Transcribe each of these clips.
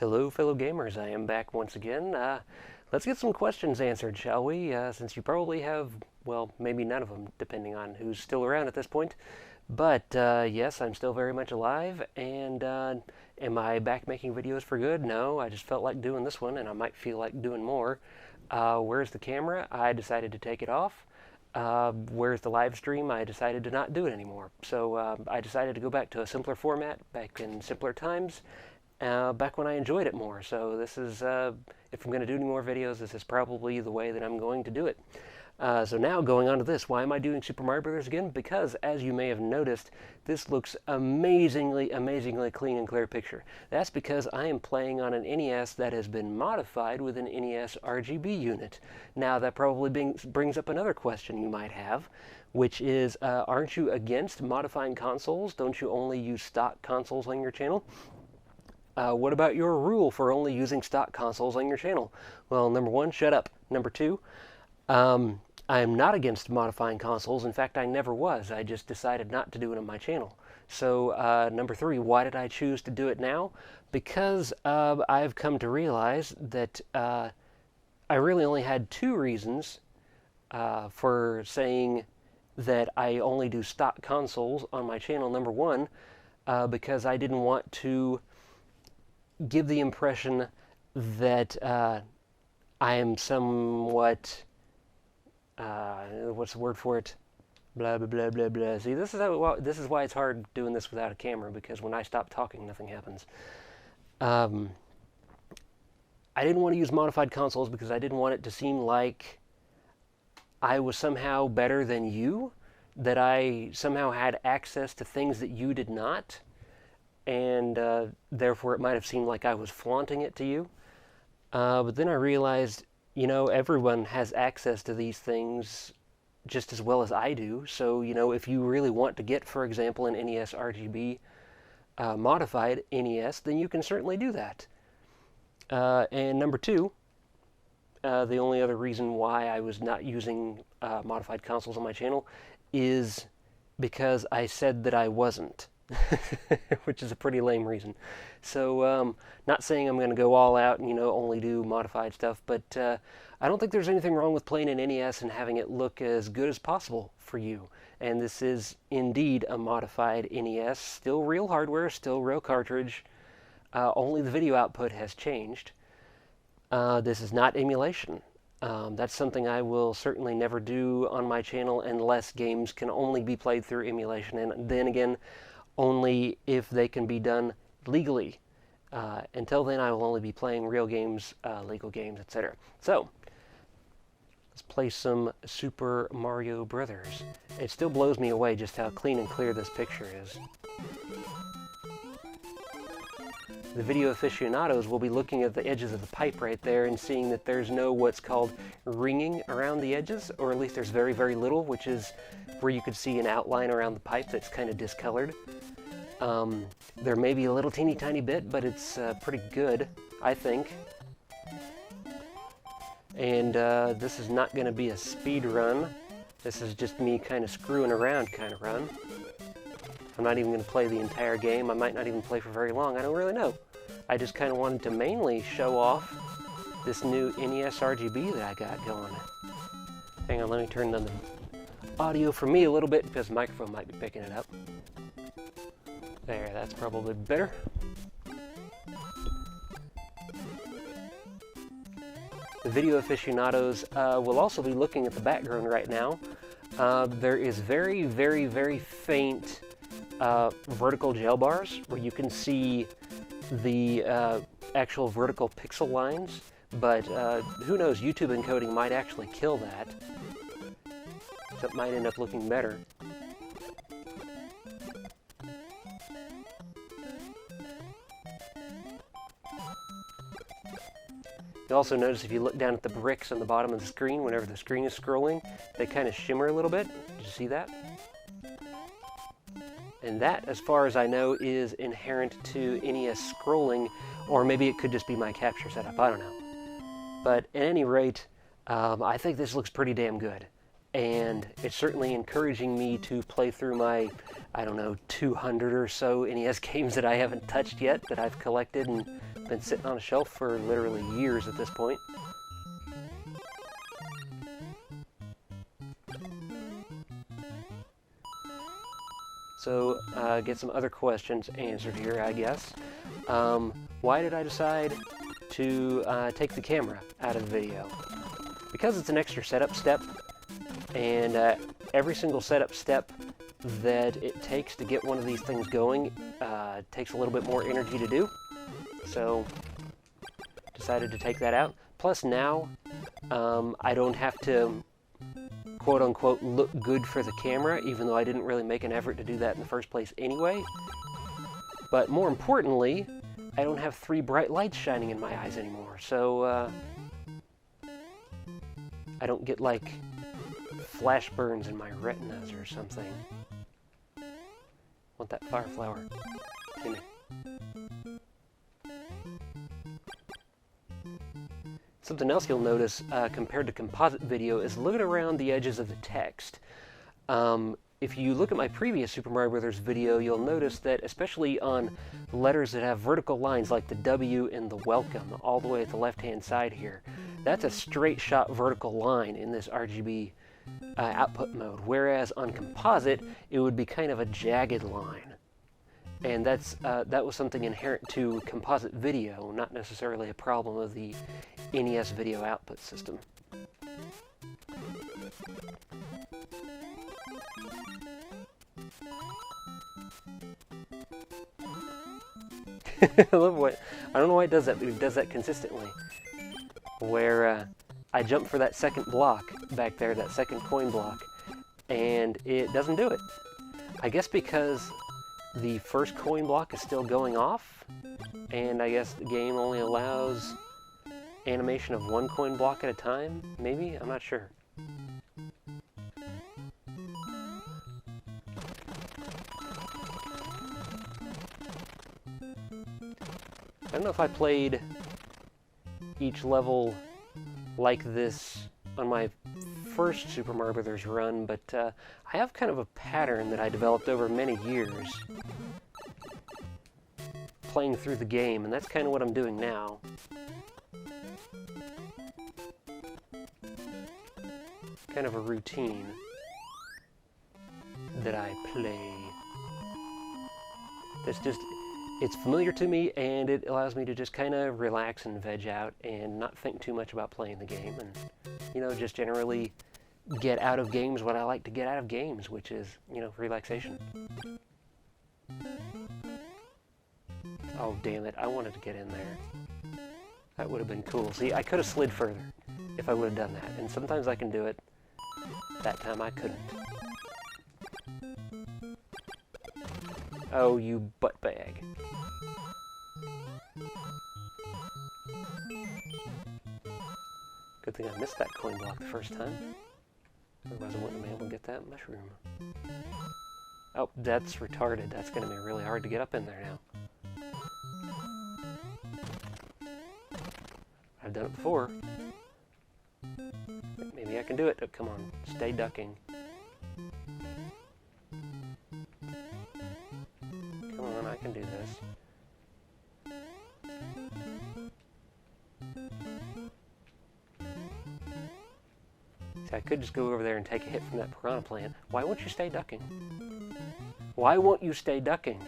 Hello, fellow gamers. I am back once again. Let's get some questions answered, shall we? Since you probably have, well, maybe none of them, depending on who's still around at this point. But yes, I'm still very much alive. And am I back making videos for good? No, I just felt like doing this one, and I might feel like doing more. Where's the camera? I decided to take it off. Where's the live stream? I decided to not do it anymore. So I decided to go back to a simpler format, back in simpler times. Back when I enjoyed it more. So this is, if I'm going to do any more videos, this is probably the way that I'm going to do it. So now going on to this, why am I doing Super Mario Bros. Again? Because, as you may have noticed, this looks amazingly, amazingly clean and clear picture. That's because I am playing on an NES that has been modified with an NES RGB unit. Now that probably brings up another question you might have, which is, aren't you against modifying consoles? Don't you only use stock consoles on your channel? What about your rule for only using stock consoles on your channel? Well, number one, shut up. Number two, I am not against modifying consoles. In fact, I never was. I just decided not to do it on my channel. So, number three, why did I choose to do it now? Because I've come to realize that I really only had two reasons for saying that I only do stock consoles on my channel. Number one, because I didn't want to give the impression that I am somewhat, what's the word for it? Blah, blah, blah, blah, blah. See, this is why it's hard doing this without a camera, because when I stop talking, nothing happens. I didn't want to use modified consoles because I didn't want it to seem like I was somehow better than you, that I somehow had access to things that you did not, and therefore it might have seemed like I was flaunting it to you. But then I realized, you know, everyone has access to these things just as well as I do. So, you know, if you really want to get, for example, an NES RGB modified NES, then you can certainly do that. And number two, the only other reason why I was not using modified consoles on my channel is because I said that I wasn't. Which is a pretty lame reason. So, not saying I'm going to go all out and, you know, only do modified stuff, but I don't think there's anything wrong with playing an NES and having it look as good as possible for you. And this is indeed a modified NES, still real hardware, still real cartridge, only the video output has changed. This is not emulation. That's something I will certainly never do on my channel unless games can only be played through emulation, and then again, only if they can be done legally. Until then, I will only be playing real games, legal games, etc. So, let's play some Super Mario Brothers. It still blows me away just how clean and clear this picture is. The video aficionados will be looking at the edges of the pipe right there and seeing that there's no what's called ringing around the edges, or at least there's very, very little, which is where you could see an outline around the pipe that's kind of discolored. There may be a little teeny tiny bit, but it's pretty good, I think. And this is not going to be a speed run. This is just me kind of screwing around kind of run. I'm not even going to play the entire game. I might not even play for very long. I don't really know. I just kind of wanted to mainly show off this new NES RGB that I got going. Hang on, let me turn down the audio for me a little bit because the microphone might be picking it up. There, that's probably better. The video aficionados will also be looking at the background right now. There is very, very, very faint vertical gel bars where you can see the actual vertical pixel lines, but who knows, YouTube encoding might actually kill that. So it might end up looking better. You also notice if you look down at the bricks on the bottom of the screen, whenever the screen is scrolling, they kind of shimmer a little bit. Did you see that? And that, as far as I know, is inherent to NES scrolling, or maybe it could just be my capture setup, I don't know. But at any rate, I think this looks pretty damn good. and it's certainly encouraging me to play through my, I don't know, 200 or so NES games that I haven't touched yet, that I've collected and been sitting on a shelf for literally years at this point. So, get some other questions answered here, I guess. Why did I decide to take the camera out of the video? Because it's an extra setup step, and every single setup step that it takes to get one of these things going takes a little bit more energy to do. So, decided to take that out. Plus now, I don't have to quote-unquote look good for the camera, even though I didn't really make an effort to do that in the first place anyway. But more importantly, I don't have 3 bright lights shining in my eyes anymore, so I don't get like flash burns in my retinas or something. Want that fire flower. Gimme. Something else you'll notice compared to composite video is looking around the edges of the text. If you look at my previous Super Mario Bros. Video, you'll notice that especially on letters that have vertical lines like the W in the welcome, all the way at the left-hand side here, that's a straight shot vertical line in this RGB output mode, whereas on composite, it would be kind of a jagged line. And that was something inherent to composite video, not necessarily a problem of the NES video output system. I love what, I don't know why it does that, but it does that consistently. Where I jump for that second block back there, that second coin block, and it doesn't do it. I guess because the first coin block is still going off, and I guess the game only allows animation of 1 coin block at a time, maybe? I'm not sure. I don't know if I played each level like this on my first Super Mario Bros. Run, but I have kind of a pattern that I developed over many years playing through the game, and that's kind of what I'm doing now. Kind of a routine that I play. That's just, it's familiar to me, and it allows me to just kind of relax and veg out and not think too much about playing the game, and, you know, just generally get out of games what I like to get out of games, which is, you know, relaxation. Oh, damn it, I wanted to get in there. That would have been cool. See, I could have slid further if I would have done that, and sometimes I can do it. That time I couldn't. Oh, you butt bag. Good thing I missed that coin block the first time. Otherwise I wouldn't have been able to get that mushroom. Oh, that's retarded. That's going to be really hard to get up in there now. I've done it before. Maybe I can do it. Oh, come on. Stay ducking. Come on, I can do this. See, I could just go over there and take a hit from that piranha plant. Why won't you stay ducking? Why won't you stay ducking?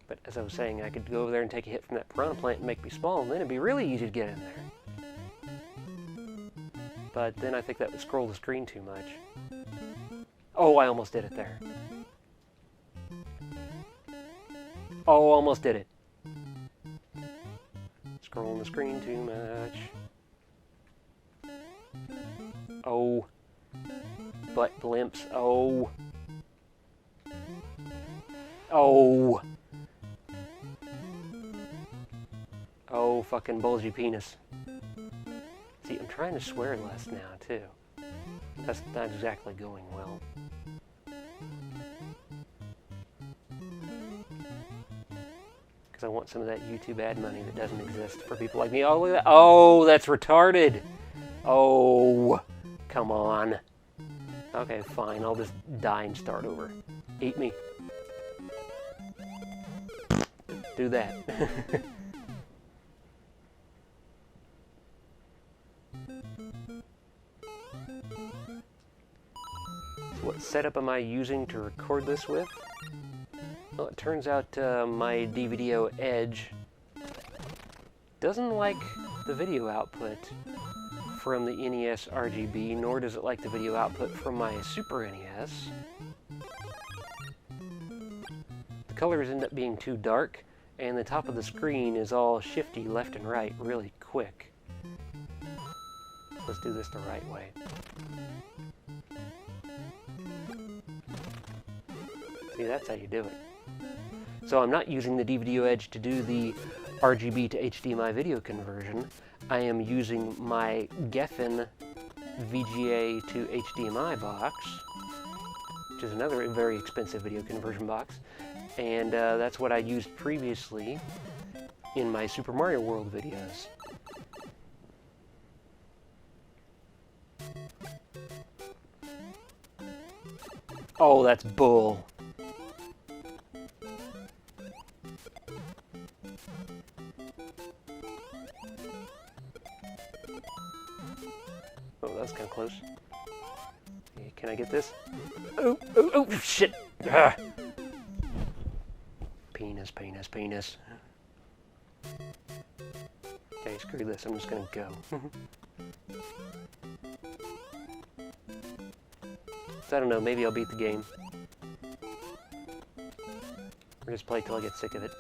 But as I was saying, I could go over there and take a hit from that piranha plant and make me small, and then it'd be really easy to get in there. But then I think that would scroll the screen too much. Oh, I almost did it there. Oh, almost did it. Scrolling the screen too much. Oh. Butt blimps. Oh. Oh. Oh, fucking bulgy penis. See, I'm trying to swear less now, too. That's not exactly going well. Because I want some of that YouTube ad money that doesn't exist for people like me. Oh, look at that. Oh, that's retarded. Oh, come on. Okay, fine. I'll just die and start over. Eat me. Do that. What setup am I using to record this with? Well, it turns out my DVDO Edge doesn't like the video output from the NES RGB, nor does it like the video output from my Super NES. The colors end up being too dark, and the top of the screen is all shifty left and right really quick. Let's do this the right way. See, that's how you do it. So I'm not using the DVDO Edge to do the RGB to HDMI video conversion. I am using my Geffen VGA to HDMI box, which is another very expensive video conversion box, and that's what I used previously in my Super Mario World videos. Oh, that's bull. Oh, that was kind of close. Can I get this? Oh, oh, oh, shit! Ah. Penis, penis, penis. Okay, screw this. I'm just gonna go. So I don't know, maybe I'll beat the game. Or just play till I get sick of it.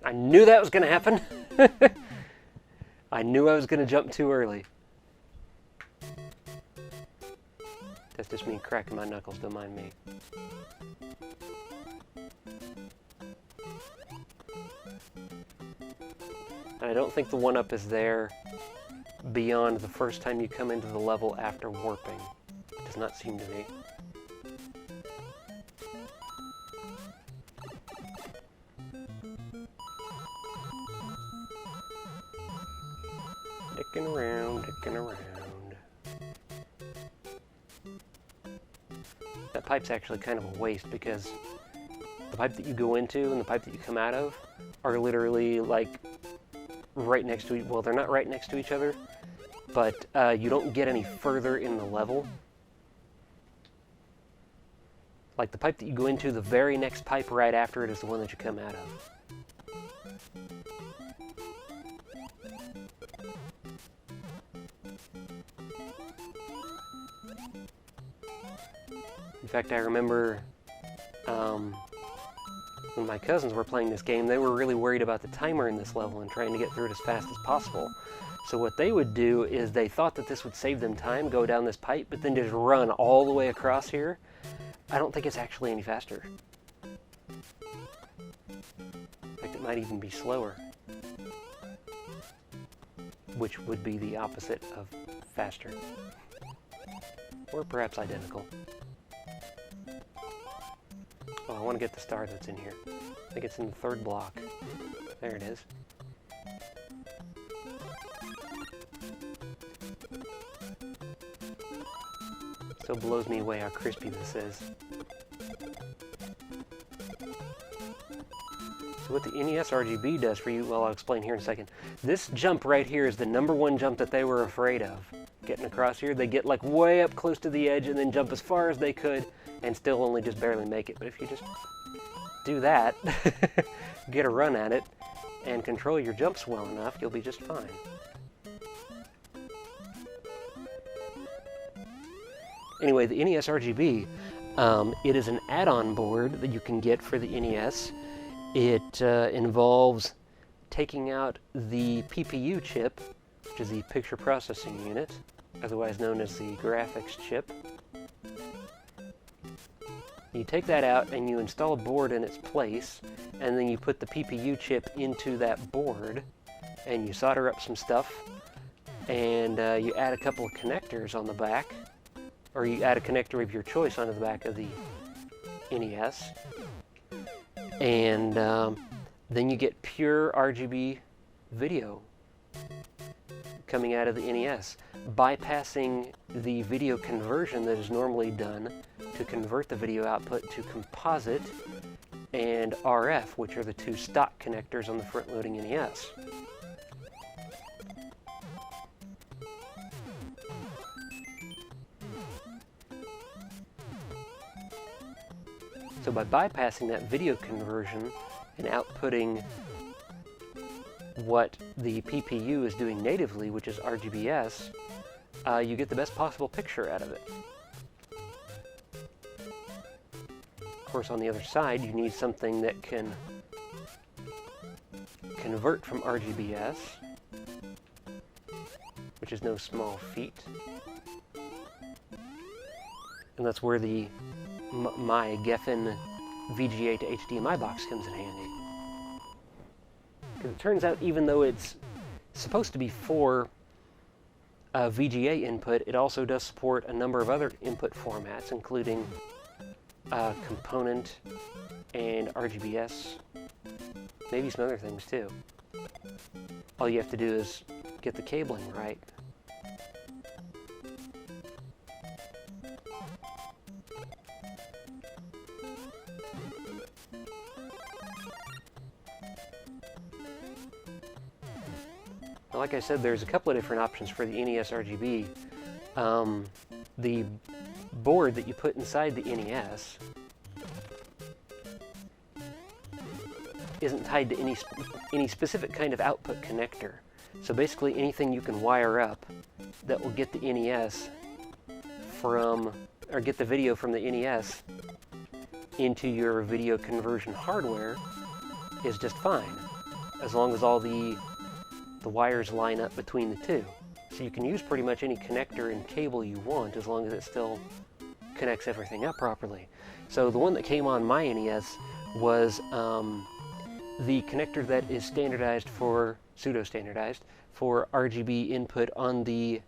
I knew that was going to happen. I knew I was going to jump too early. That's just me cracking my knuckles, don't mind me. And I don't think the one-up is there beyond the first time you come into the level after warping. It does not seem to be. Dicking around, dicking around. That pipe's actually kind of a waste because the pipe that you go into and the pipe that you come out of are literally like right next to each, well, they're not right next to each other, but you don't get any further in the level. Like the pipe that you go into, the very next pipe right after it is the one that you come out of. In fact, I remember when my cousins were playing this game, they were really worried about the timer in this level and trying to get through it as fast as possible. So what they would do is they thought that this would save them time, go down this pipe, but then just run all the way across here. I don't think it's actually any faster. In fact, it might even be slower. Which would be the opposite of faster. Or perhaps identical. Oh, I want to get the star that's in here. I think it's in the third block. There it is. Still blows me away how crispy this is. So what the NES RGB does for you, well, I'll explain here in a second. This jump right here is the #1 jump that they were afraid of. Getting across here, they get like way up close to the edge and then jump as far as they could and still only just barely make it. But if you just do that, get a run at it, and control your jumps well enough, you'll be just fine. Anyway, the NES RGB, it is an add-on board that you can get for the NES. It involves taking out the PPU chip, which is the picture processing unit, otherwise known as the graphics chip. You take that out and you install a board in its place, and then you put the PPU chip into that board, and you solder up some stuff, and you add a couple of connectors on the back, or you add a connector of your choice onto the back of the NES. And then you get pure RGB video coming out of the NES, bypassing the video conversion that is normally done to convert the video output to composite and RF, which are the two stock connectors on the front-loading NES. So by bypassing that video conversion and outputting what the PPU is doing natively, which is RGBS, you get the best possible picture out of it. Of course, on the other side, you need something that can convert from RGBS, which is no small feat. And that's where the my Geffen VGA to HDMI box comes in handy. Because it turns out, even though it's supposed to be for VGA input, it also does support a number of other input formats, including component and RGBS, maybe some other things too. All you have to do is get the cabling right. Like I said, there's a couple of different options for the NES RGB. The board that you put inside the NES isn't tied to any specific kind of output connector. So basically anything you can wire up that will get the NES from, or get the video from the NES into your video conversion hardware is just fine, as long as all the wires line up between the two. So you can use pretty much any connector and cable you want, as long as it still connects everything up properly. So the one that came on my NES was the connector that is standardized for, pseudo-standardized, for RGB input on the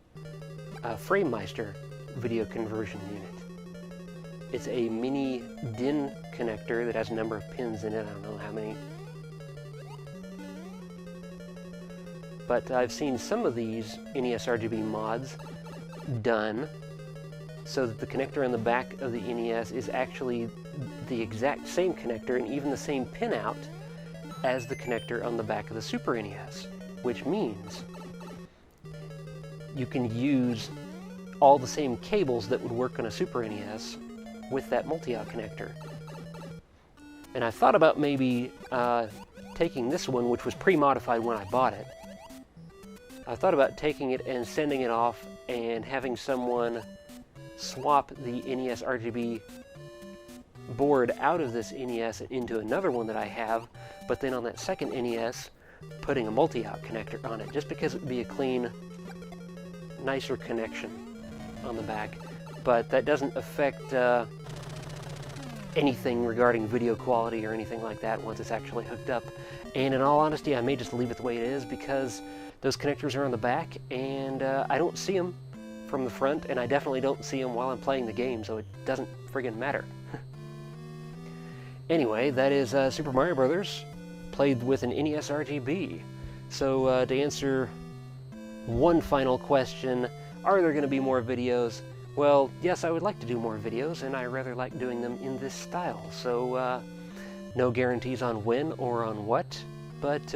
FrameMeister video conversion unit. It's a mini DIN connector that has a number of pins in it, I don't know how many. But I've seen some of these NES RGB mods done so that the connector on the back of the NES is actually the exact same connector and even the same pinout as the connector on the back of the Super NES, which means you can use all the same cables that would work on a Super NES with that multi-out connector. And I thought about maybe taking this one, which was pre-modified when I bought it. I thought about taking it and sending it off and having someone swap the NES RGB board out of this NES and into another one that I have, but then on that second NES putting a multi-out connector on it, just because it would be a clean, nicer connection on the back. But that doesn't affect anything regarding video quality or anything like that once it's actually hooked up. And in all honesty, I may just leave it the way it is, because those connectors are on the back, and I don't see them from the front, and I definitely don't see them while I'm playing the game, so it doesn't friggin' matter. Anyway, that is Super Mario Brothers, played with an NES RGB. So to answer one final question, are there going to be more videos? Well, yes, I would like to do more videos, and I rather like doing them in this style. So no guarantees on when or on what, but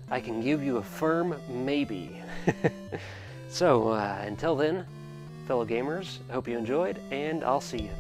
I can give you a firm maybe. So until then, fellow gamers, I hope you enjoyed, and I'll see you.